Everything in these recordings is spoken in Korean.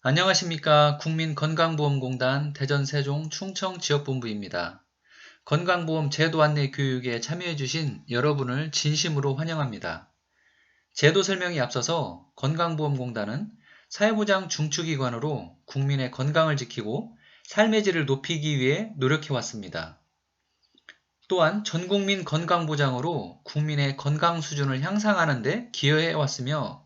안녕하십니까. 국민건강보험공단 대전 세종 충청 지역본부입니다. 건강보험 제도 안내 교육에 참여해주신 여러분을 진심으로 환영합니다. 제도 설명에 앞서서 건강보험공단은 사회보장 중추기관으로 국민의 건강을 지키고 삶의 질을 높이기 위해 노력해왔습니다. 또한 전국민 건강보장으로 국민의 건강 수준을 향상하는 데 기여해왔으며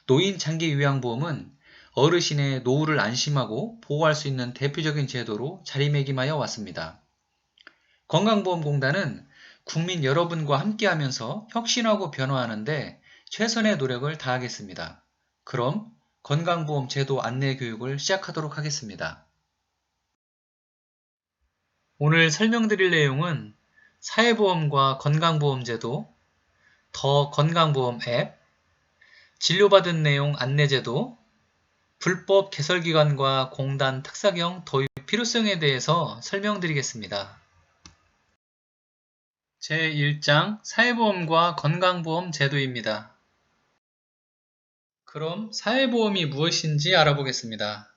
노인장기요양보험은 어르신의 노후를 안심하고 보호할 수 있는 대표적인 제도로 자리매김하여 왔습니다. 건강보험공단은 국민 여러분과 함께하면서 혁신하고 변화하는데 최선의 노력을 다하겠습니다. 그럼 건강보험 제도 안내 교육을 시작하도록 하겠습니다. 오늘 설명드릴 내용은 사회보험과 건강보험제도, 더 건강보험 앱, 진료받은 내용 안내제도, 불법 개설기관과 공단 특사경 도입 필요성에 대해서 설명드리겠습니다. 제1장 사회보험과 건강보험 제도입니다. 그럼 사회보험이 무엇인지 알아보겠습니다.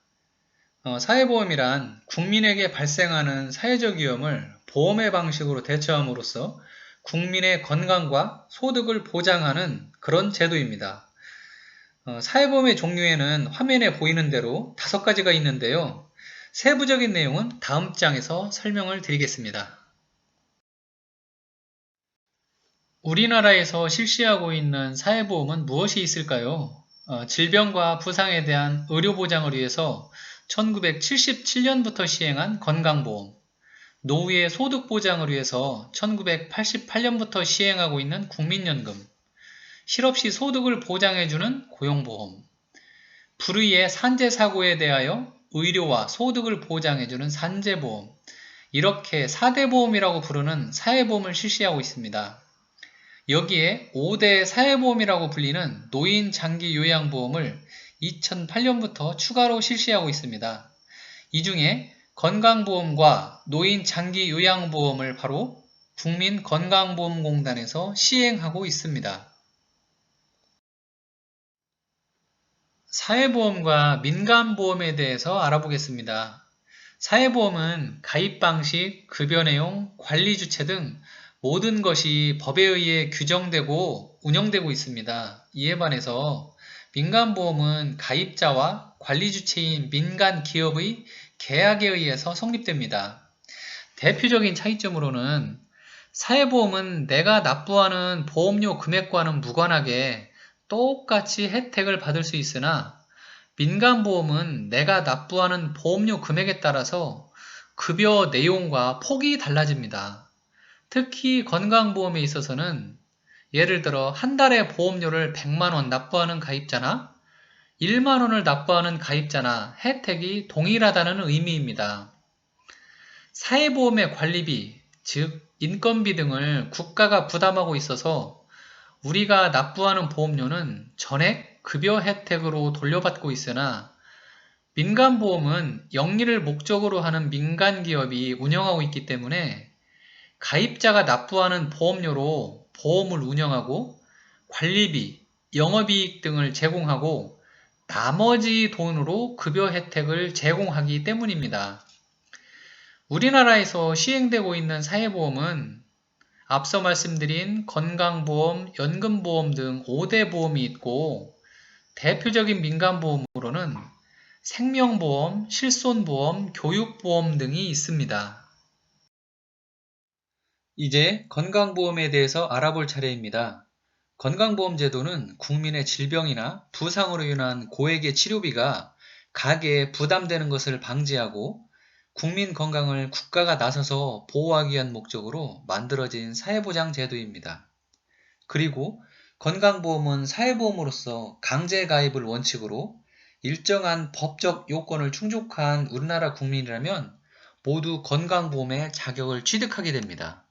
사회보험이란 국민에게 발생하는 사회적 위험을 보험의 방식으로 대처함으로써 국민의 건강과 소득을 보장하는 그런 제도입니다. 사회보험의 종류에는 화면에 보이는 대로 5가지가 있는데요. 세부적인 내용은 다음 장에서 설명을 드리겠습니다. 우리나라에서 실시하고 있는 사회보험은 무엇이 있을까요? 질병과 부상에 대한 의료보장을 위해서 1977년부터 시행한 건강보험, 노후의 소득보장을 위해서 1988년부터 시행하고 있는 국민연금, 실업시 소득을 보장해주는 고용보험, 불의의 산재사고에 대하여 의료와 소득을 보장해주는 산재보험, 이렇게 4대 보험이라고 부르는 사회보험을 실시하고 있습니다. 여기에 5대 사회보험이라고 불리는 노인장기요양보험을 2008년부터 추가로 실시하고 있습니다. 이 중에 건강보험과 노인장기요양보험을 바로 국민건강보험공단에서 시행하고 있습니다. 사회보험과 민간보험에 대해서 알아보겠습니다. 사회보험은 가입 방식, 급여 내용, 관리 주체 등 모든 것이 법에 의해 규정되고 운영되고 있습니다. 이에 반해서 민간보험은 가입자와 관리 주체인 민간 기업의 계약에 의해서 성립됩니다. 대표적인 차이점으로는 사회보험은 내가 납부하는 보험료 금액과는 무관하게 똑같이 혜택을 받을 수 있으나 민간보험은 내가 납부하는 보험료 금액에 따라서 급여 내용과 폭이 달라집니다. 특히 건강보험에 있어서는 예를 들어 한 달에 보험료를 100만원 납부하는 가입자나 1만원을 납부하는 가입자나 혜택이 동일하다는 의미입니다. 사회보험의 관리비, 즉 인건비 등을 국가가 부담하고 있어서 우리가 납부하는 보험료는 전액 급여 혜택으로 돌려받고 있으나 민간보험은 영리를 목적으로 하는 민간기업이 운영하고 있기 때문에 가입자가 납부하는 보험료로 보험을 운영하고 관리비, 영업이익 등을 제공하고 나머지 돈으로 급여 혜택을 제공하기 때문입니다. 우리나라에서 시행되고 있는 사회보험은 앞서 말씀드린 건강보험, 연금보험 등 5대 보험이 있고 대표적인 민간보험으로는 생명보험, 실손보험, 교육보험 등이 있습니다. 이제 건강보험에 대해서 알아볼 차례입니다. 건강보험 제도는 국민의 질병이나 부상으로 인한 고액의 치료비가 가계에 부담되는 것을 방지하고 국민 건강을 국가가 나서서 보호하기 위한 목적으로 만들어진 사회보장 제도입니다. 그리고 건강보험은 사회보험으로서 강제 가입을 원칙으로 일정한 법적 요건을 충족한 우리나라 국민이라면 모두 건강보험의 자격을 취득하게 됩니다.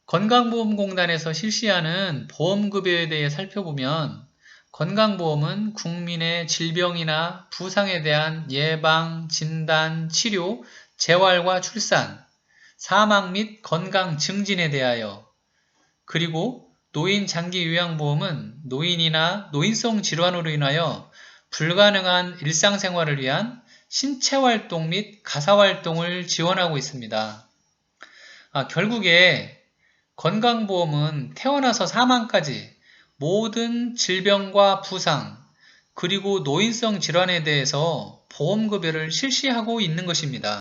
건강보험공단에서 실시하는 보험급여에 대해 살펴보면 건강보험은 국민의 질병이나 부상에 대한 예방, 진단, 치료, 재활과 출산, 사망 및 건강 증진에 대하여 그리고 노인장기요양보험은 노인이나 노인성 질환으로 인하여 불가능한 일상생활을 위한 신체활동 및 가사활동을 지원하고 있습니다. 결국에 건강보험은 태어나서 사망까지 모든 질병과 부상, 그리고 노인성 질환에 대해서 보험급여를 실시하고 있는 것입니다.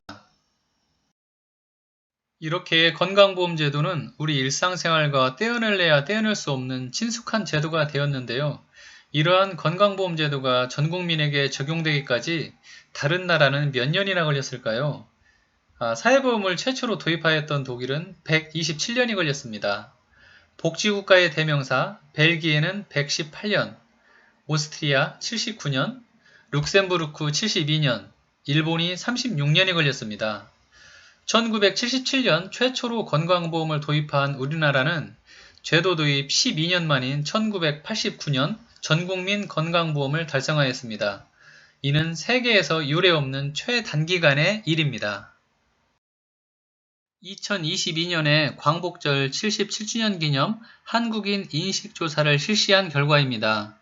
이렇게 건강보험제도는 우리 일상생활과 떼어낼래야 떼어낼 수 없는 친숙한 제도가 되었는데요. 이러한 건강보험제도가 전 국민에게 적용되기까지 다른 나라는 몇 년이나 걸렸을까요? 사회보험을 최초로 도입하였던 독일은 127년이 걸렸습니다. 복지국가의 대명사 벨기에는 118년, 오스트리아 79년, 룩셈부르크 72년, 일본이 36년이 걸렸습니다. 1977년 최초로 건강보험을 도입한 우리나라는 제도 도입 12년 만인 1989년 전국민 건강보험을 달성하였습니다. 이는 세계에서 유례없는 최단기간의 일입니다. 2022년에 광복절 77주년 기념 한국인 인식조사를 실시한 결과입니다.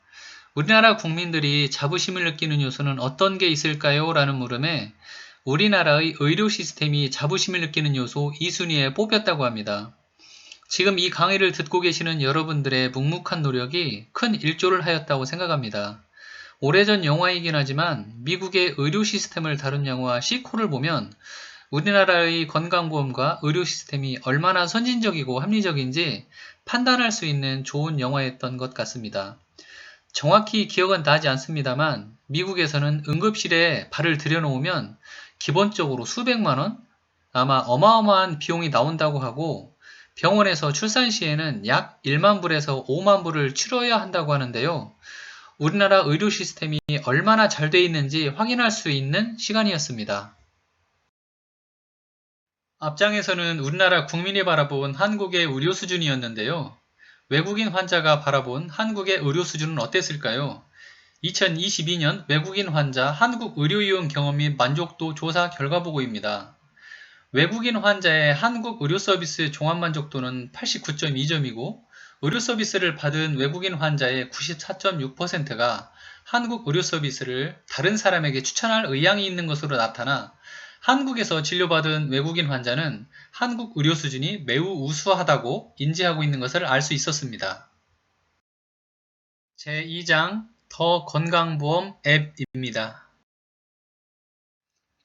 우리나라 국민들이 자부심을 느끼는 요소는 어떤 게 있을까요? 라는 물음에 우리나라의 의료 시스템이 자부심을 느끼는 요소 2순위에 뽑혔다고 합니다. 지금 이 강의를 듣고 계시는 여러분들의 묵묵한 노력이 큰 일조를 하였다고 생각합니다. 오래전 영화이긴 하지만 미국의 의료 시스템을 다룬 영화 시코를 보면 우리나라의 건강보험과 의료 시스템이 얼마나 선진적이고 합리적인지 판단할 수 있는 좋은 영화였던 것 같습니다. 정확히 기억은 나지 않습니다만 미국에서는 응급실에 발을 들여놓으면 기본적으로 수백만원? 아마 어마어마한 비용이 나온다고 하고 병원에서 출산 시에는 약 1만 불에서 5만 불을 치러야 한다고 하는데요. 우리나라 의료 시스템이 얼마나 잘 돼 있는지 확인할 수 있는 시간이었습니다. 앞장에서는 우리나라 국민이 바라본 한국의 의료 수준이었는데요. 외국인 환자가 바라본 한국의 의료 수준은 어땠을까요? 2022년 외국인 환자 한국 의료 이용 경험 및 만족도 조사 결과 보고입니다. 외국인 환자의 한국 의료 서비스 종합 만족도는 89.2점이고 의료 서비스를 받은 외국인 환자의 94.6%가 한국 의료 서비스를 다른 사람에게 추천할 의향이 있는 것으로 나타나 한국에서 진료받은 외국인 환자는 한국 의료 수준이 매우 우수하다고 인지하고 있는 것을 알 수 있었습니다. 제2장 더 건강보험 앱입니다.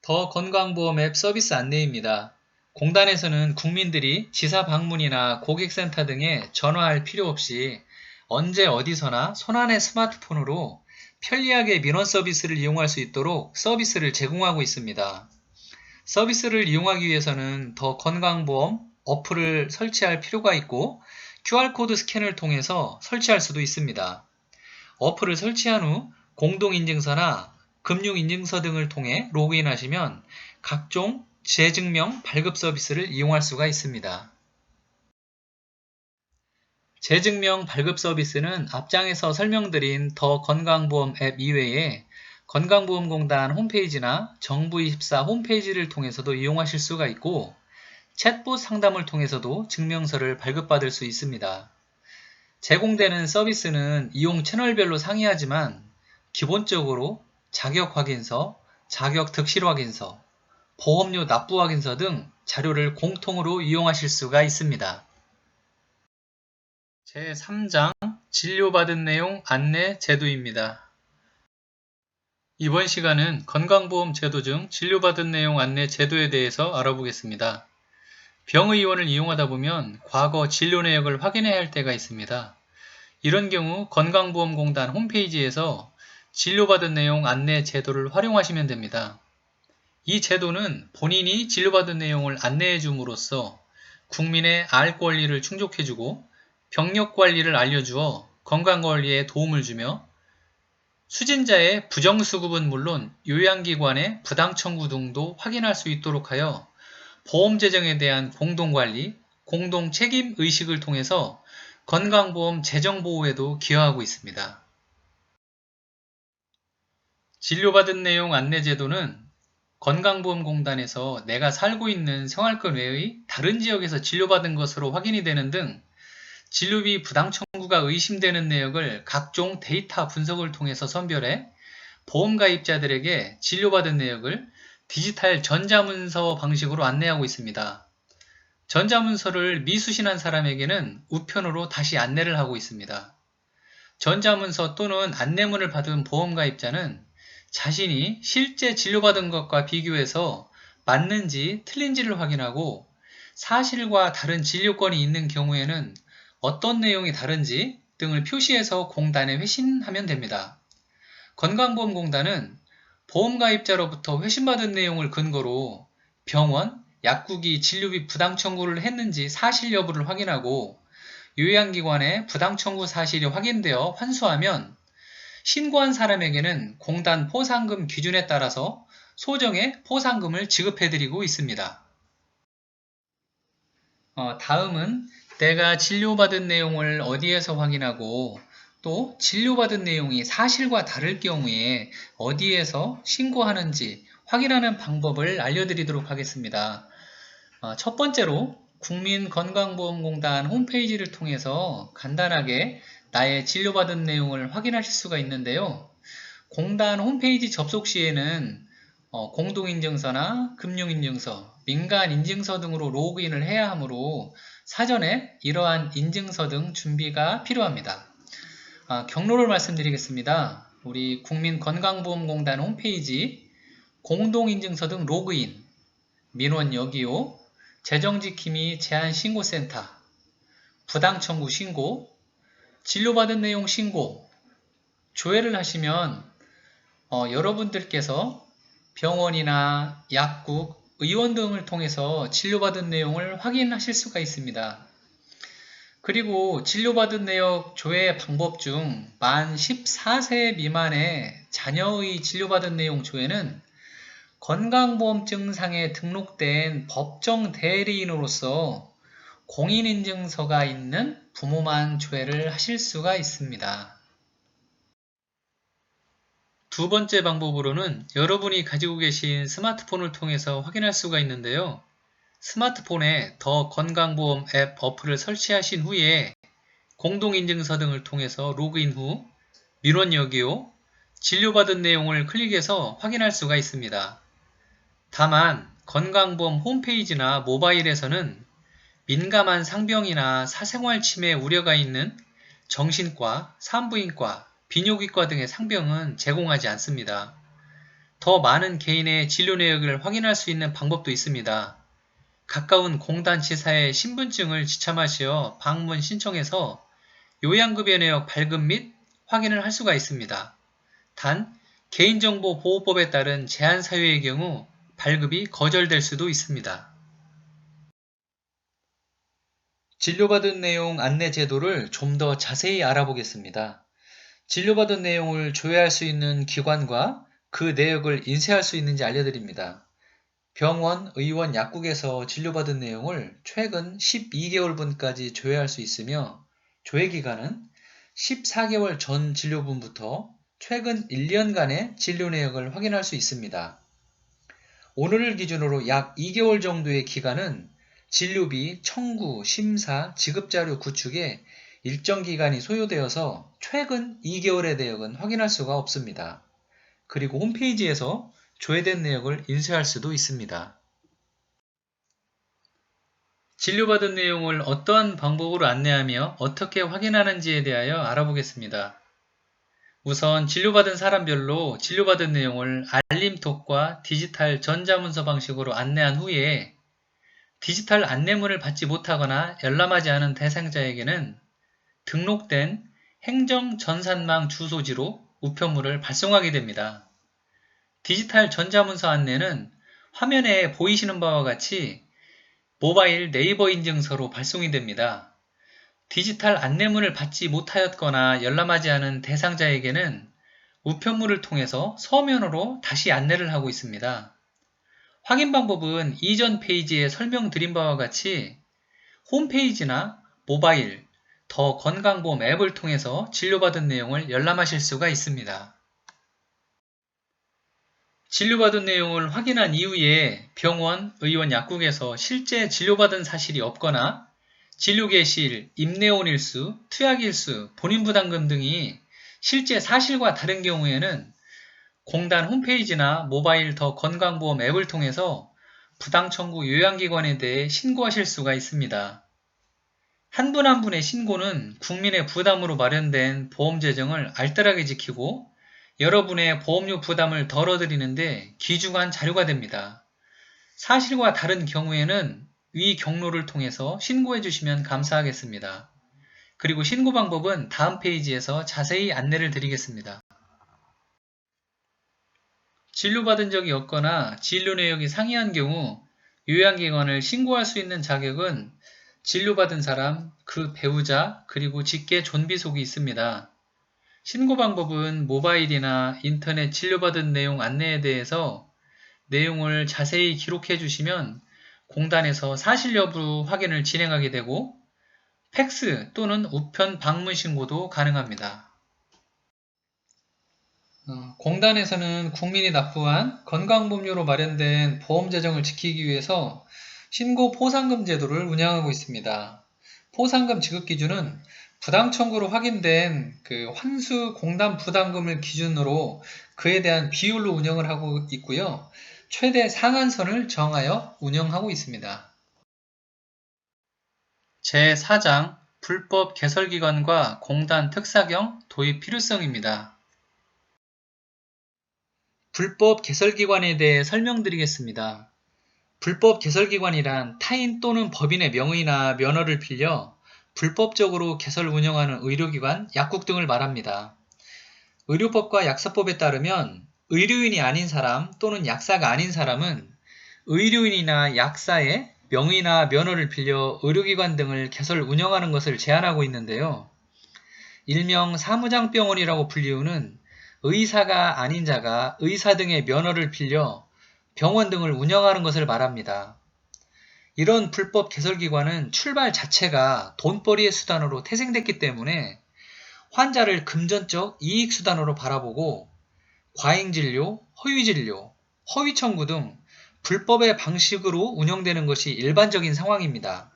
더 건강보험 앱 서비스 안내입니다. 공단에서는 국민들이 지사 방문이나 고객센터 등에 전화할 필요 없이 언제 어디서나 손안의 스마트폰으로 편리하게 민원 서비스를 이용할 수 있도록 서비스를 제공하고 있습니다. 서비스를 이용하기 위해서는 더 건강보험 어플을 설치할 필요가 있고 QR코드 스캔을 통해서 설치할 수도 있습니다. 어플을 설치한 후 공동인증서나 금융인증서 등을 통해 로그인하시면 각종 재증명 발급 서비스를 이용할 수가 있습니다. 재증명 발급 서비스는 앞장에서 설명드린 더 건강보험 앱 이외에 건강보험공단 홈페이지나 정부24 홈페이지를 통해서도 이용하실 수가 있고 챗봇 상담을 통해서도 증명서를 발급받을 수 있습니다. 제공되는 서비스는 이용 채널별로 상이하지만 기본적으로 자격확인서, 자격득실확인서, 보험료 납부확인서 등 자료를 공통으로 이용하실 수가 있습니다. 제3장 진료받은 내용 안내 제도입니다. 이번 시간은 건강보험 제도 중 진료받은 내용 안내 제도에 대해서 알아보겠습니다. 병의원을 이용하다 보면 과거 진료 내역을 확인해야 할 때가 있습니다. 이런 경우 건강보험공단 홈페이지에서 진료받은 내용 안내 제도를 활용하시면 됩니다. 이 제도는 본인이 진료받은 내용을 안내해 줌으로써 국민의 알 권리를 충족해주고 병력 관리를 알려주어 건강관리에 도움을 주며 수진자의 부정수급은 물론 요양기관의 부당청구 등도 확인할 수 있도록 하여 보험재정에 대한 공동관리, 공동책임의식을 통해서 건강보험 재정보호에도 기여하고 있습니다. 진료받은 내용 안내제도는 건강보험공단에서 내가 살고 있는 생활권 외의 다른 지역에서 진료받은 것으로 확인이 되는 등 진료비 부당 청구가 의심되는 내역을 각종 데이터 분석을 통해서 선별해 보험가입자들에게 진료받은 내역을 디지털 전자문서 방식으로 안내하고 있습니다. 전자문서를 미수신한 사람에게는 우편으로 다시 안내를 하고 있습니다. 전자문서 또는 안내문을 받은 보험가입자는 자신이 실제 진료받은 것과 비교해서 맞는지 틀린지를 확인하고 사실과 다른 진료권이 있는 경우에는 어떤 내용이 다른지 등을 표시해서 공단에 회신하면 됩니다. 건강보험공단은 보험가입자로부터 회신받은 내용을 근거로 병원, 약국이 진료비 부당 청구를 했는지 사실 여부를 확인하고 요양기관의 부당 청구 사실이 확인되어 환수하면 신고한 사람에게는 공단 포상금 기준에 따라서 소정의 포상금을 지급해드리고 있습니다. 다음은 내가 진료받은 내용을 어디에서 확인하고 또 진료받은 내용이 사실과 다를 경우에 어디에서 신고하는지 확인하는 방법을 알려드리도록 하겠습니다. 첫 번째로 국민건강보험공단 홈페이지를 통해서 간단하게 나의 진료받은 내용을 확인하실 수가 있는데요. 공단 홈페이지 접속 시에는 공동인증서나 금융인증서, 민간인증서 등으로 로그인을 해야 하므로 사전에 이러한 인증서 등 준비가 필요합니다. 경로를 말씀드리겠습니다. 우리 국민건강보험공단 홈페이지 공동인증서 등 로그인, 민원 여기요, 재정지킴이 제한신고센터, 부당청구 신고, 진료받은 내용 신고, 조회를 하시면 여러분들께서 병원이나 약국, 의원 등을 통해서 진료받은 내용을 확인하실 수가 있습니다. 그리고 진료받은 내역 조회 방법 중 만 14세 미만의 자녀의 진료받은 내용 조회는 건강보험증상에 등록된 법정 대리인으로서 공인인증서가 있는 부모만 조회를 하실 수가 있습니다. 두 번째 방법으로는 여러분이 가지고 계신 스마트폰을 통해서 확인할 수가 있는데요. 스마트폰에 더 건강보험 앱 어플을 설치하신 후에 공동인증서 등을 통해서 로그인 후 민원 여기요, 진료받은 내용을 클릭해서 확인할 수가 있습니다. 다만 건강보험 홈페이지나 모바일에서는 민감한 상병이나 사생활 침해 우려가 있는 정신과, 산부인과, 비뇨기과 등의 상병은 제공하지 않습니다. 더 많은 개인의 진료 내역을 확인할 수 있는 방법도 있습니다. 가까운 공단지사의 신분증을 지참하시어 방문 신청해서 요양급여 내역 발급 및 확인을 할 수가 있습니다. 단, 개인정보보호법에 따른 제한 사유의 경우 발급이 거절될 수도 있습니다. 진료받은 내용 안내 제도를 좀 더 자세히 알아보겠습니다. 진료받은 내용을 조회할 수 있는 기관과 그 내역을 인쇄할 수 있는지 알려드립니다. 병원, 의원, 약국에서 진료받은 내용을 최근 12개월분까지 조회할 수 있으며 조회기간은 14개월 전 진료분부터 최근 1년간의 진료 내역을 확인할 수 있습니다. 오늘을 기준으로 약 2개월 정도의 기간은 진료비, 청구, 심사, 지급자료 구축에 일정 기간이 소요되어서 최근 2개월의 내역은 확인할 수가 없습니다. 그리고 홈페이지에서 조회된 내역을 인쇄할 수도 있습니다. 진료받은 내용을 어떠한 방법으로 안내하며 어떻게 확인하는지에 대하여 알아보겠습니다. 우선 진료받은 사람별로 진료받은 내용을 알림톡과 디지털 전자문서 방식으로 안내한 후에 디지털 안내문을 받지 못하거나 열람하지 않은 대상자에게는 등록된 행정전산망 주소지로 우편물을 발송하게 됩니다. 디지털 전자문서 안내는 화면에 보이시는 바와 같이 모바일 네이버 인증서로 발송이 됩니다. 디지털 안내문을 받지 못하였거나 열람하지 않은 대상자에게는 우편물을 통해서 서면으로 다시 안내를 하고 있습니다. 확인 방법은 이전 페이지에 설명드린 바와 같이 홈페이지나 모바일, 더 건강보험 앱을 통해서 진료받은 내용을 열람하실 수가 있습니다. 진료받은 내용을 확인한 이후에 병원, 의원, 약국에서 실제 진료받은 사실이 없거나 진료 개시일, 입내원 일수, 투약 일수, 본인 부담금 등이 실제 사실과 다른 경우에는 공단 홈페이지나 모바일 더 건강보험 앱을 통해서 부당청구 요양기관에 대해 신고하실 수가 있습니다. 한 분 한 분의 신고는 국민의 부담으로 마련된 보험 재정을 알뜰하게 지키고 여러분의 보험료 부담을 덜어드리는데 귀중한 자료가 됩니다. 사실과 다른 경우에는 위 경로를 통해서 신고해 주시면 감사하겠습니다. 그리고 신고 방법은 다음 페이지에서 자세히 안내를 드리겠습니다. 진료받은 적이 없거나 진료 내역이 상이한 경우 요양기관을 신고할 수 있는 자격은 진료받은 사람, 그 배우자, 그리고 직계 존비속이 있습니다. 신고 방법은 모바일이나 인터넷 진료받은 내용 안내에 대해서 내용을 자세히 기록해 주시면 공단에서 사실 여부 확인을 진행하게 되고 팩스 또는 우편 방문 신고도 가능합니다. 공단에서는 국민이 납부한 건강보험료로 마련된 보험 재정을 지키기 위해서 신고 포상금 제도를 운영하고 있습니다. 포상금 지급 기준은 부당 청구로 확인된 환수 공단 부담금을 기준으로 그에 대한 비율로 운영을 하고 있고요. 최대 상한선을 정하여 운영하고 있습니다. 제4장 불법 개설기관과 공단 특사경 도입 필요성입니다. 불법 개설기관에 대해 설명드리겠습니다. 불법 개설기관이란 타인 또는 법인의 명의나 면허를 빌려 불법적으로 개설 운영하는 의료기관, 약국 등을 말합니다. 의료법과 약사법에 따르면 의료인이 아닌 사람 또는 약사가 아닌 사람은 의료인이나 약사의 명의나 면허를 빌려 의료기관 등을 개설 운영하는 것을 제한하고 있는데요. 일명 사무장병원이라고 불리우는 의사가 아닌 자가 의사 등의 면허를 빌려 병원 등을 운영하는 것을 말합니다. 이런 불법 개설기관은 출발 자체가 돈벌이의 수단으로 태생됐기 때문에 환자를 금전적 이익수단으로 바라보고 과잉진료, 허위진료, 허위청구 등 불법의 방식으로 운영되는 것이 일반적인 상황입니다.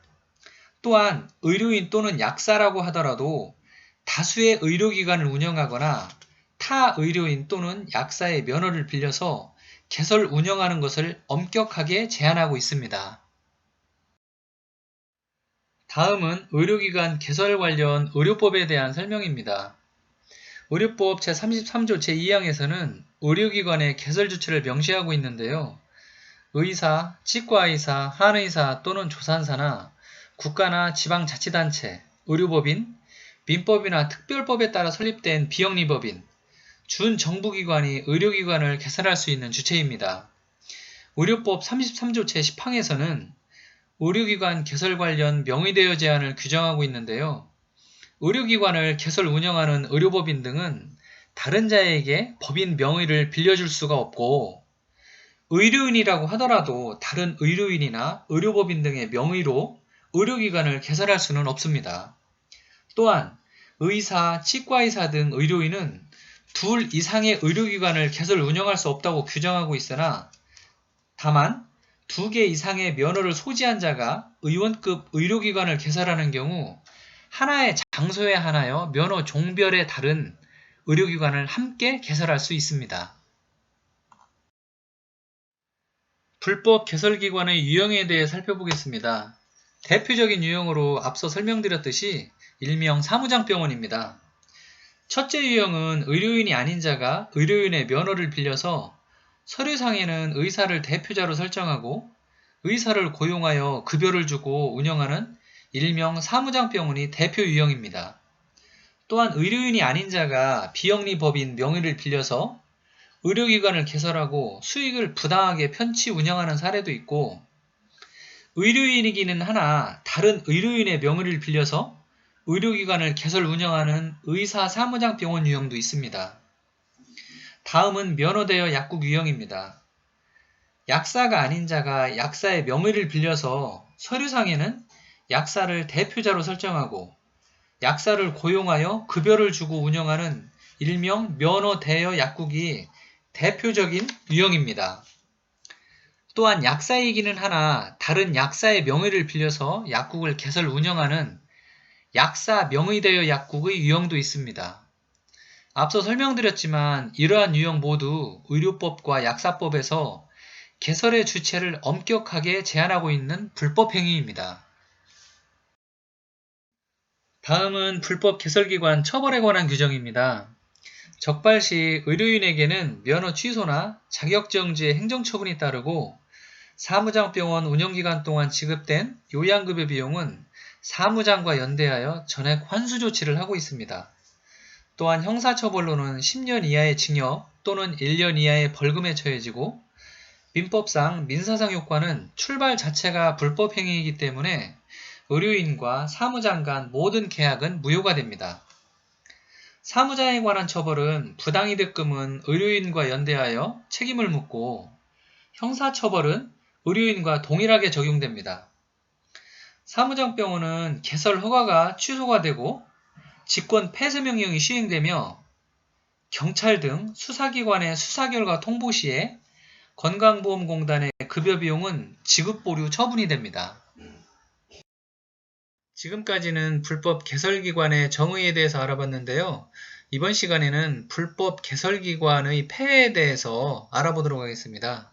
또한 의료인 또는 약사라고 하더라도 다수의 의료기관을 운영하거나 타 의료인 또는 약사의 면허를 빌려서 개설 운영하는 것을 엄격하게 제한하고 있습니다. 다음은 의료기관 개설 관련 의료법에 대한 설명입니다. 의료법 제33조 제2항에서는 의료기관의 개설 주체를 명시하고 있는데요. 의사, 치과의사, 한의사 또는 조산사나 국가나 지방자치단체, 의료법인, 민법이나 특별법에 따라 설립된 비영리법인, 준정부기관이 의료기관을 개설할 수 있는 주체입니다. 의료법 33조 제10항에서는 의료기관 개설 관련 명의대여 제한을 규정하고 있는데요. 의료기관을 개설 운영하는 의료법인 등은 다른 자에게 법인 명의를 빌려줄 수가 없고 의료인이라고 하더라도 다른 의료인이나 의료법인 등의 명의로 의료기관을 개설할 수는 없습니다. 또한 의사, 치과의사 등 의료인은 둘 이상의 의료기관을 개설 운영할 수 없다고 규정하고 있으나 다만 2개 이상의 면허를 소지한 자가 의원급 의료기관을 개설하는 경우 하나의 장소에 한하여 면허 종별에 다른 의료기관을 함께 개설할 수 있습니다. 불법 개설기관의 유형에 대해 살펴보겠습니다. 대표적인 유형으로 앞서 설명드렸듯이 일명 사무장병원입니다. 첫째 유형은 의료인이 아닌 자가 의료인의 면허를 빌려서 서류상에는 의사를 대표자로 설정하고 의사를 고용하여 급여를 주고 운영하는 일명 사무장병원이 대표 유형입니다. 또한 의료인이 아닌 자가 비영리법인 명의를 빌려서 의료기관을 개설하고 수익을 부당하게 편취 운영하는 사례도 있고 의료인이기는 하나 다른 의료인의 명의를 빌려서 의료기관을 개설 운영하는 의사 사무장병원 유형도 있습니다. 다음은 면허대여 약국 유형입니다. 약사가 아닌 자가 약사의 명의를 빌려서 서류상에는 약사를 대표자로 설정하고 약사를 고용하여 급여를 주고 운영하는 일명 면허대여 약국이 대표적인 유형입니다. 또한 약사이기는 하나 다른 약사의 명의를 빌려서 약국을 개설 운영하는 약사 명의대여 약국의 유형도 있습니다. 앞서 설명드렸지만 이러한 유형 모두 의료법과 약사법에서 개설의 주체를 엄격하게 제한하고 있는 불법 행위입니다. 다음은 불법 개설기관 처벌에 관한 규정입니다. 적발 시 의료인에게는 면허 취소나 자격정지의 행정처분이 따르고 사무장병원 운영기간 동안 지급된 요양급여 비용은 사무장과 연대하여 전액 환수 조치를 하고 있습니다. 또한 형사처벌로는 10년 이하의 징역 또는 1년 이하의 벌금에 처해지고 민법상 민사상 효과는 출발 자체가 불법 행위이기 때문에 의료인과 사무장 간 모든 계약은 무효가 됩니다. 사무장에 관한 처벌은 부당이득금은 의료인과 연대하여 책임을 묻고 형사처벌은 의료인과 동일하게 적용됩니다. 사무장병원은 개설 허가가 취소가 되고 직권 폐쇄 명령이 시행되며 경찰 등 수사기관의 수사결과 통보 시에 건강보험공단의 급여 비용은 지급 보류 처분이 됩니다. 지금까지는 불법 개설기관의 정의에 대해서 알아봤는데요. 이번 시간에는 불법 개설기관의 폐해에 대해서 알아보도록 하겠습니다.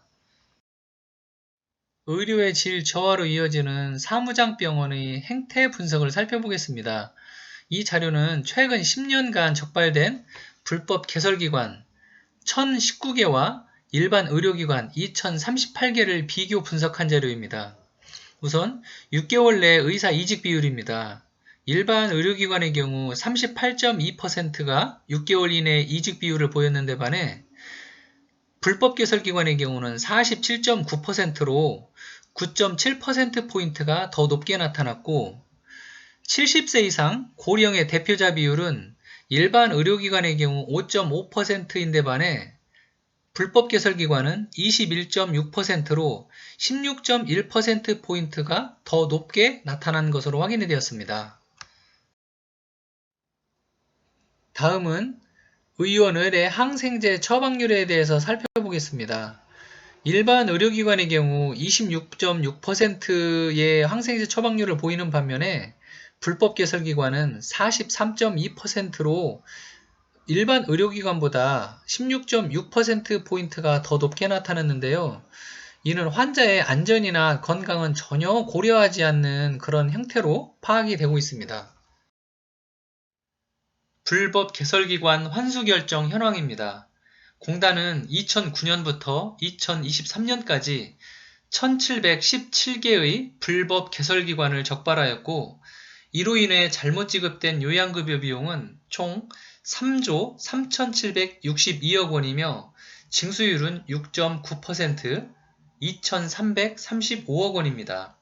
의료의 질 저하로 이어지는 사무장병원의 행태 분석을 살펴보겠습니다. 이 자료는 최근 10년간 적발된 불법 개설기관 1019개와 일반 의료기관 2038개를 비교 분석한 자료입니다. 우선 6개월 내 의사 이직 비율입니다. 일반 의료기관의 경우 38.2%가 6개월 이내 이직 비율을 보였는데 반해 불법 개설기관의 경우는 47.9%로 9.7%포인트가 더 높게 나타났고 70세 이상 고령의 대표자 비율은 일반 의료기관의 경우 5.5%인데 반해 불법 개설기관은 21.6%로 16.1%포인트가 더 높게 나타난 것으로 확인이 되었습니다. 다음은 의원의뢰 항생제 처방률에 대해서 살펴보겠습니다. 일반 의료기관의 경우 26.6%의 항생제 처방률을 보이는 반면에 불법 개설기관은 43.2%로 일반 의료기관보다 16.6%포인트가 더 높게 나타났는데요. 이는 환자의 안전이나 건강은 전혀 고려하지 않는 그런 형태로 파악이 되고 있습니다. 불법 개설기관 환수결정 현황입니다. 공단은 2009년부터 2023년까지 1717개의 불법 개설기관을 적발하였고 이로 인해 잘못 지급된 요양급여 비용은 총 3조 3,762억 원이며 징수율은 6.9%, 2,335억 원입니다.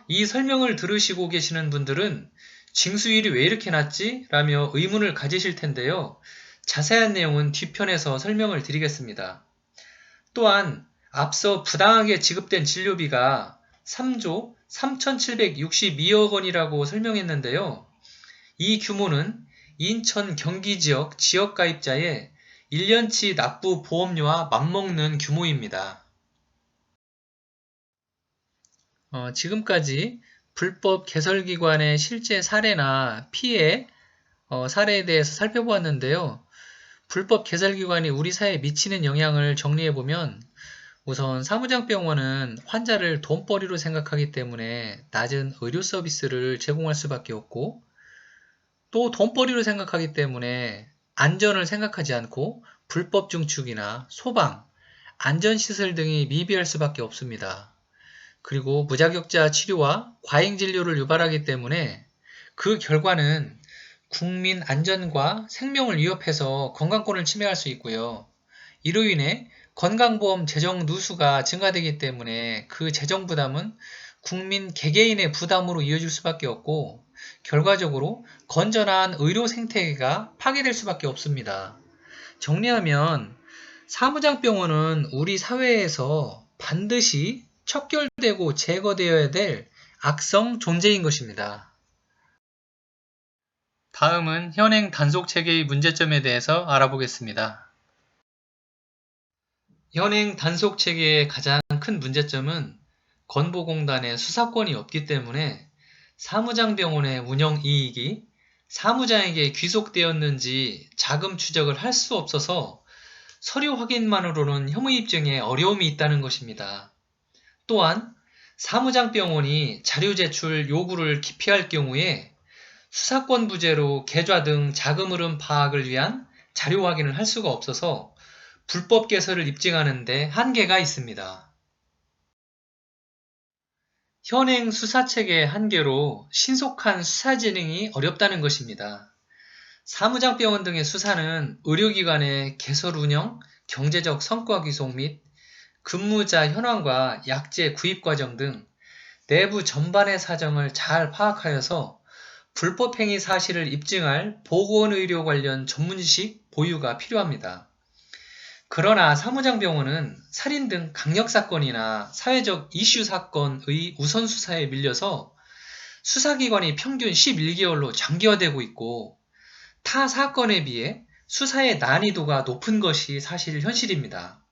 이 설명을 들으시고 계시는 분들은 징수율이 왜 이렇게 낮지? 라며 의문을 가지실 텐데요. 자세한 내용은 뒤편에서 설명을 드리겠습니다. 또한 앞서 부당하게 지급된 진료비가 3조 3,762억 원이라고 설명했는데요. 이 규모는 인천 경기지역 지역가입자의 1년치 납부 보험료와 맞먹는 규모입니다. 지금까지 불법 개설기관의 실제 사례나 피해 사례에 대해서 살펴보았는데요. 불법 개설기관이 우리 사회에 미치는 영향을 정리해보면 우선 사무장병원은 환자를 돈벌이로 생각하기 때문에 낮은 의료 서비스를 제공할 수밖에 없고 또 돈벌이로 생각하기 때문에 안전을 생각하지 않고 불법 증축이나 소방, 안전시설 등이 미비할 수밖에 없습니다. 그리고 무자격자 치료와 과잉 진료를 유발하기 때문에 그 결과는 국민 안전과 생명을 위협해서 건강권을 침해할 수 있고요. 이로 인해 건강보험 재정 누수가 증가되기 때문에 그 재정 부담은 국민 개개인의 부담으로 이어질 수밖에 없고 결과적으로 건전한 의료 생태계가 파괴될 수밖에 없습니다. 정리하면 사무장병원은 우리 사회에서 반드시 척결되고 제거되어야 될 악성 존재인 것입니다. 다음은 현행 단속체계의 문제점에 대해서 알아보겠습니다. 현행 단속체계의 가장 큰 문제점은 건보공단의 수사권이 없기 때문에 사무장병원의 운영 이익이 사무장에게 귀속되었는지 자금 추적을 할 수 없어서 서류 확인만으로는 혐의 입증에 어려움이 있다는 것입니다. 또한 사무장병원이 자료 제출 요구를 기피할 경우에 수사권 부재로 계좌 등 자금 흐름 파악을 위한 자료 확인을 할 수가 없어서 불법 개설을 입증하는 데 한계가 있습니다. 현행 수사체계의 한계로 신속한 수사 진행이 어렵다는 것입니다. 사무장병원 등의 수사는 의료기관의 개설 운영, 경제적 성과 귀속 및 근무자 현황과 약제 구입 과정 등 내부 전반의 사정을 잘 파악하여서 불법행위 사실을 입증할 보건의료 관련 전문지식 보유가 필요합니다. 그러나 사무장병원은 살인 등 강력사건이나 사회적 이슈 사건의 우선 수사에 밀려서 수사기관이 평균 11개월로 장기화되고 있고 타 사건에 비해 수사의 난이도가 높은 것이 사실 현실입니다.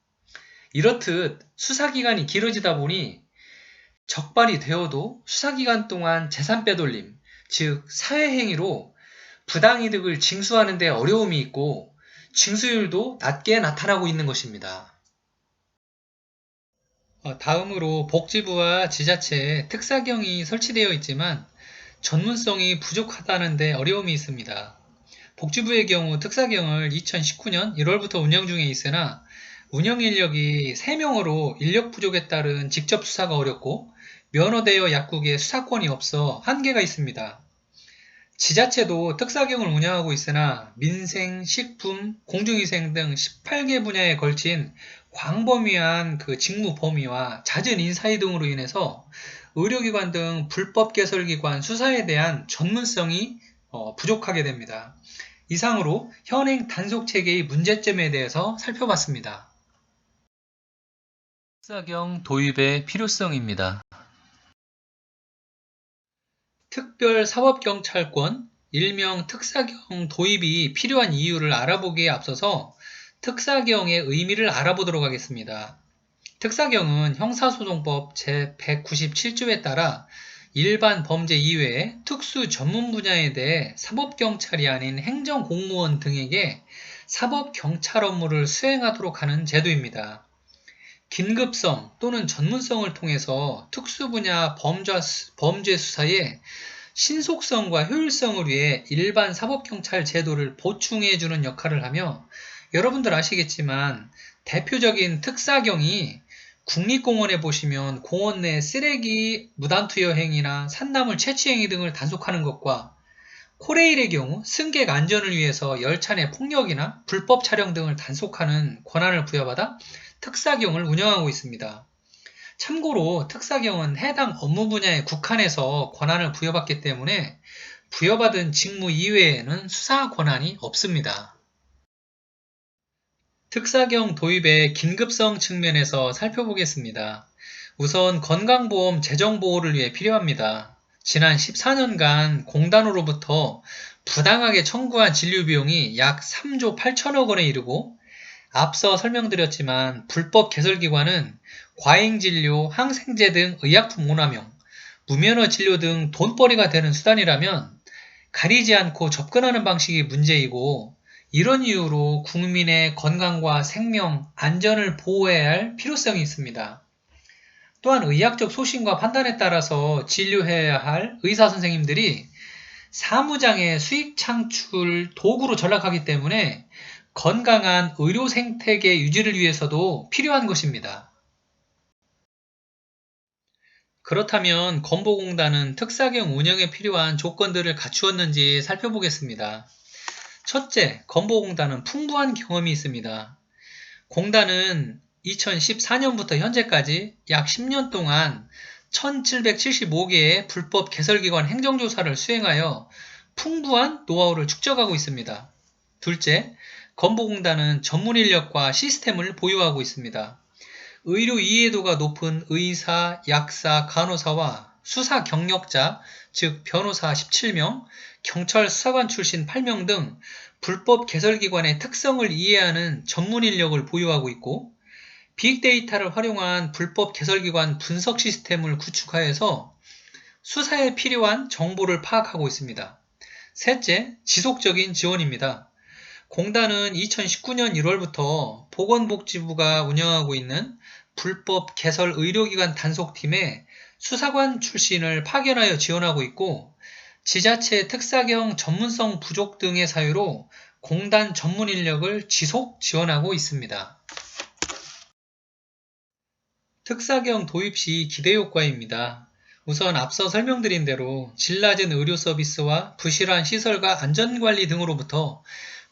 이렇듯 수사기간이 길어지다 보니 적발이 되어도 수사기간 동안 재산 빼돌림, 즉 사회행위로 부당이득을 징수하는 데 어려움이 있고 징수율도 낮게 나타나고 있는 것입니다. 다음으로 복지부와 지자체에 특사경이 설치되어 있지만 전문성이 부족하다는 데 어려움이 있습니다. 복지부의 경우 특사경을 2019년 1월부터 운영 중에 있으나 운영 인력이 3명으로 인력 부족에 따른 직접 수사가 어렵고 면허대여 약국에 수사권이 없어 한계가 있습니다. 지자체도 특사경을 운영하고 있으나 민생, 식품, 공중위생 등 18개 분야에 걸친 광범위한 직무 범위와 잦은 인사이 등으로 인해서 의료기관 등 불법 개설기관 수사에 대한 전문성이 부족하게 됩니다. 이상으로 현행 단속체계의 문제점에 대해서 살펴봤습니다. 특사경 도입의 필요성입니다. 특별사법경찰권, 일명 특사경 도입이 필요한 이유를 알아보기에 앞서서 특사경의 의미를 알아보도록 하겠습니다. 특사경은 형사소송법 제197조에 따라 일반 범죄 이외에 특수 전문 분야에 대해 사법경찰이 아닌 행정공무원 등에게 사법경찰 업무를 수행하도록 하는 제도입니다. 긴급성 또는 전문성을 통해서 특수 분야 범죄 수사에 신속성과 효율성을 위해 일반 사법경찰 제도를 보충해주는 역할을 하며 여러분들 아시겠지만 대표적인 특사경이 국립공원에 보시면 공원 내 쓰레기 무단투여 행위나 산나물 채취 행위 등을 단속하는 것과 코레일의 경우 승객 안전을 위해서 열차 내 폭력이나 불법 촬영 등을 단속하는 권한을 부여받아 특사경을 운영하고 있습니다. 참고로 특사경은 해당 업무 분야에 국한해서 권한을 부여받기 때문에 부여받은 직무 이외에는 수사 권한이 없습니다. 특사경 도입의 긴급성 측면에서 살펴보겠습니다. 우선 건강보험 재정보호를 위해 필요합니다. 지난 14년간 공단으로부터 부당하게 청구한 진료비용이 약 3조 8천억 원에 이르고 앞서 설명드렸지만 불법 개설기관은 과잉진료, 항생제 등 의약품 오남용, 무면허 진료 등 돈벌이가 되는 수단이라면 가리지 않고 접근하는 방식이 문제이고 이런 이유로 국민의 건강과 생명, 안전을 보호해야 할 필요성이 있습니다. 또한 의학적 소신과 판단에 따라서 진료해야 할 의사 선생님들이 사무장의 수익 창출 도구로 전락하기 때문에 건강한 의료 생태계 유지를 위해서도 필요한 것입니다. 그렇다면 건보공단은 특사경 운영에 필요한 조건들을 갖추었는지 살펴보겠습니다. 첫째, 건보공단은 풍부한 경험이 있습니다. 공단은 2014년부터 현재까지 약 10년 동안 1775개의 불법 개설기관 행정조사를 수행하여 풍부한 노하우를 축적하고 있습니다. 둘째, 건보공단은 전문인력과 시스템을 보유하고 있습니다. 의료 이해도가 높은 의사, 약사, 간호사와 수사 경력자, 즉 변호사 17명, 경찰 수사관 출신 8명 등 불법 개설기관의 특성을 이해하는 전문인력을 보유하고 있고 빅데이터를 활용한 불법 개설기관 분석 시스템을 구축하여서 수사에 필요한 정보를 파악하고 있습니다. 셋째, 지속적인 지원입니다. 공단은 2019년 1월부터 보건복지부가 운영하고 있는 불법 개설 의료기관 단속팀에 수사관 출신을 파견하여 지원하고 있고, 지자체 특사경 전문성 부족 등의 사유로 공단 전문 인력을 지속 지원하고 있습니다. 특사경 도입 시 기대 효과입니다. 우선 앞서 설명드린 대로 질 낮은 의료 서비스와 부실한 시설과 안전관리 등으로부터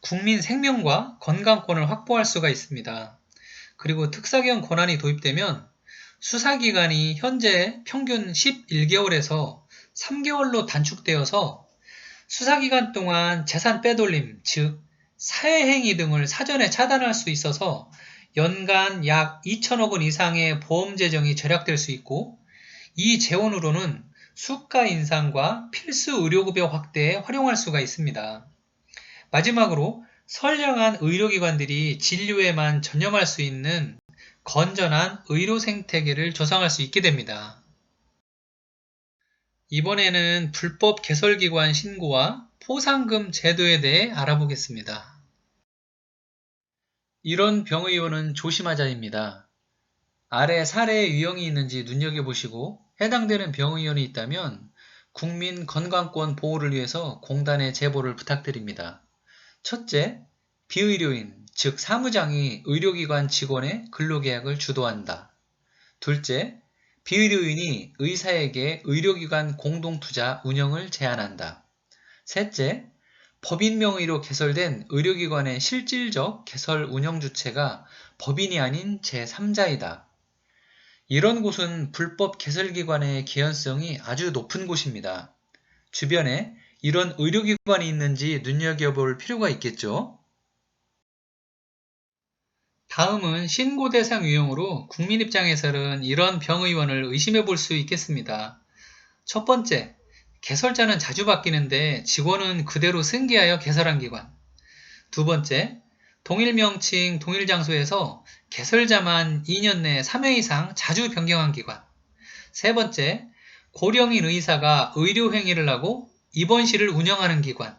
국민 생명과 건강권을 확보할 수가 있습니다. 그리고 특사경 권한이 도입되면 수사기간이 현재 평균 11개월에서 3개월로 단축되어서 수사기간 동안 재산 빼돌림, 즉 사회행위 등을 사전에 차단할 수 있어서 연간 약 2천억 원 이상의 보험 재정이 절약될 수 있고, 이 재원으로는 수가 인상과 필수 의료급여 확대에 활용할 수가 있습니다. 마지막으로 선량한 의료기관들이 진료에만 전념할 수 있는 건전한 의료 생태계를 조성할 수 있게 됩니다. 이번에는 불법 개설기관 신고와 포상금 제도에 대해 알아보겠습니다. 이런 병의원은 조심하자입니다. 아래 사례의 유형이 있는지 눈여겨보시고 해당되는 병의원이 있다면 국민건강권 보호를 위해서 공단에 제보를 부탁드립니다. 첫째, 비의료인, 즉 사무장이 의료기관 직원의 근로계약을 주도한다. 둘째, 비의료인이 의사에게 의료기관 공동투자 운영을 제안한다. 셋째, 법인 명의로 개설된 의료기관의 실질적 개설 운영 주체가 법인이 아닌 제3자이다. 이런 곳은 불법 개설기관의 개연성이 아주 높은 곳입니다. 주변에 이런 의료기관이 있는지 눈여겨볼 필요가 있겠죠? 다음은 신고 대상 유형으로 국민 입장에서는 이런 병의원을 의심해 볼 수 있겠습니다. 첫 번째, 개설자는 자주 바뀌는데 직원은 그대로 승계하여 개설한 기관. 두 번째, 동일 명칭, 동일 장소에서 개설자만 2년 내 3회 이상 자주 변경한 기관. 세 번째, 고령인 의사가 의료행위를 하고 입원실을 운영하는 기관.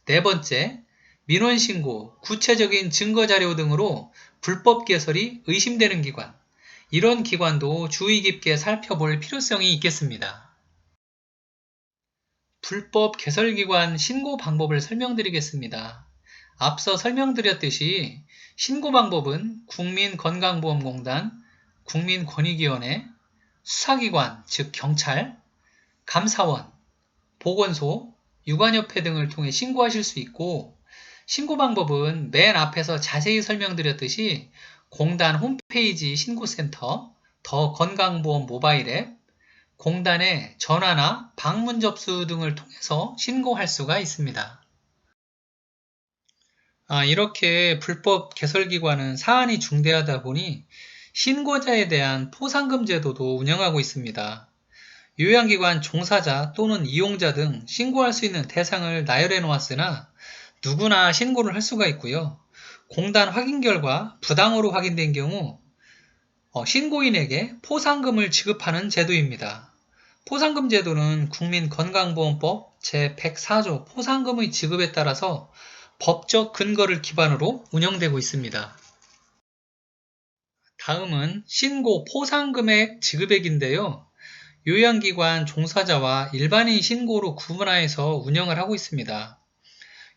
네 번째, 민원신고, 구체적인 증거자료 등으로 불법 개설이 의심되는 기관. 이런 기관도 주의 깊게 살펴볼 필요성이 있겠습니다. 불법 개설기관 신고 방법을 설명드리겠습니다. 앞서 설명드렸듯이 신고 방법은 국민건강보험공단, 국민권익위원회, 수사기관, 즉 경찰, 감사원, 보건소, 유관협회 등을 통해 신고하실 수 있고, 신고 방법은 맨 앞에서 자세히 설명드렸듯이 공단 홈페이지 신고센터, 더 건강보험 모바일 앱, 공단의 전화나 방문 접수 등을 통해서 신고할 수가 있습니다. 이렇게 불법 개설기관은 사안이 중대하다 보니 신고자에 대한 포상금 제도도 운영하고 있습니다. 요양기관 종사자 또는 이용자 등 신고할 수 있는 대상을 나열해 놓았으나 누구나 신고를 할 수가 있고요. 공단 확인 결과 부당으로 확인된 경우 신고인에게 포상금을 지급하는 제도입니다. 포상금 제도는 국민건강보험법 제104조 포상금의 지급에 따라서 법적 근거를 기반으로 운영되고 있습니다. 다음은 신고 포상금액 지급액인데요. 요양기관 종사자와 일반인 신고로 구분하여서 운영을 하고 있습니다.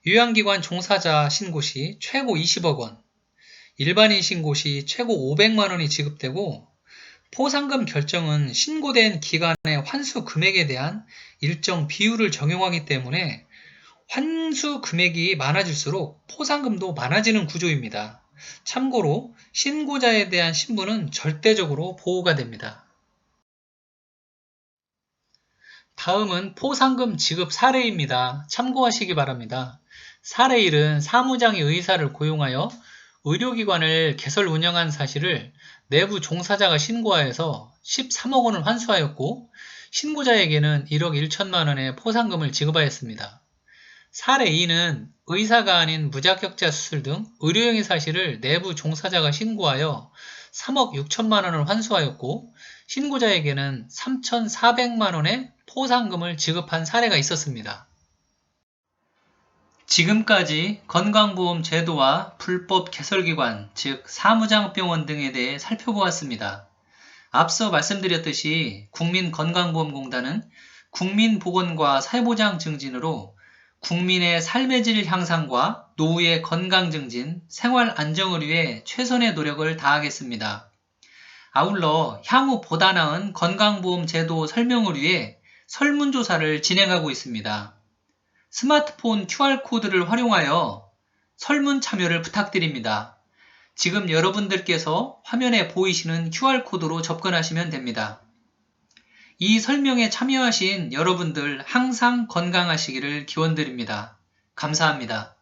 요양기관 종사자 신고 시 최고 20억 원, 일반인 신고 시 최고 500만 원이 지급되고, 포상금 결정은 신고된 기간의 환수 금액에 대한 일정 비율을 적용하기 때문에 환수 금액이 많아질수록 포상금도 많아지는 구조입니다. 참고로 신고자에 대한 신분은 절대적으로 보호가 됩니다. 다음은 포상금 지급 사례입니다. 참고하시기 바랍니다. 사례 1은 사무장이 의사를 고용하여 의료기관을 개설 운영한 사실을 내부 종사자가 신고하여서 13억 원을 환수하였고, 신고자에게는 1억 1천만 원의 포상금을 지급하였습니다. 사례 2는 의사가 아닌 무자격자 수술 등 의료행위 사실을 내부 종사자가 신고하여 3억 6천만 원을 환수하였고, 신고자에게는 3,400만 원의 포상금을 지급한 사례가 있었습니다. 지금까지 건강보험 제도와 불법 개설기관, 즉 사무장병원 등에 대해 살펴보았습니다. 앞서 말씀드렸듯이 국민건강보험공단은 국민보건과 사회보장 증진으로 국민의 삶의 질 향상과 노후의 건강 증진, 생활 안정을 위해 최선의 노력을 다하겠습니다. 아울러 향후 보다 나은 건강보험 제도 설명을 위해 설문조사를 진행하고 있습니다. 스마트폰 QR코드를 활용하여 설문 참여를 부탁드립니다. 지금 여러분들께서 화면에 보이시는 QR코드로 접근하시면 됩니다. 이 설명에 참여하신 여러분들 항상 건강하시기를 기원드립니다. 감사합니다.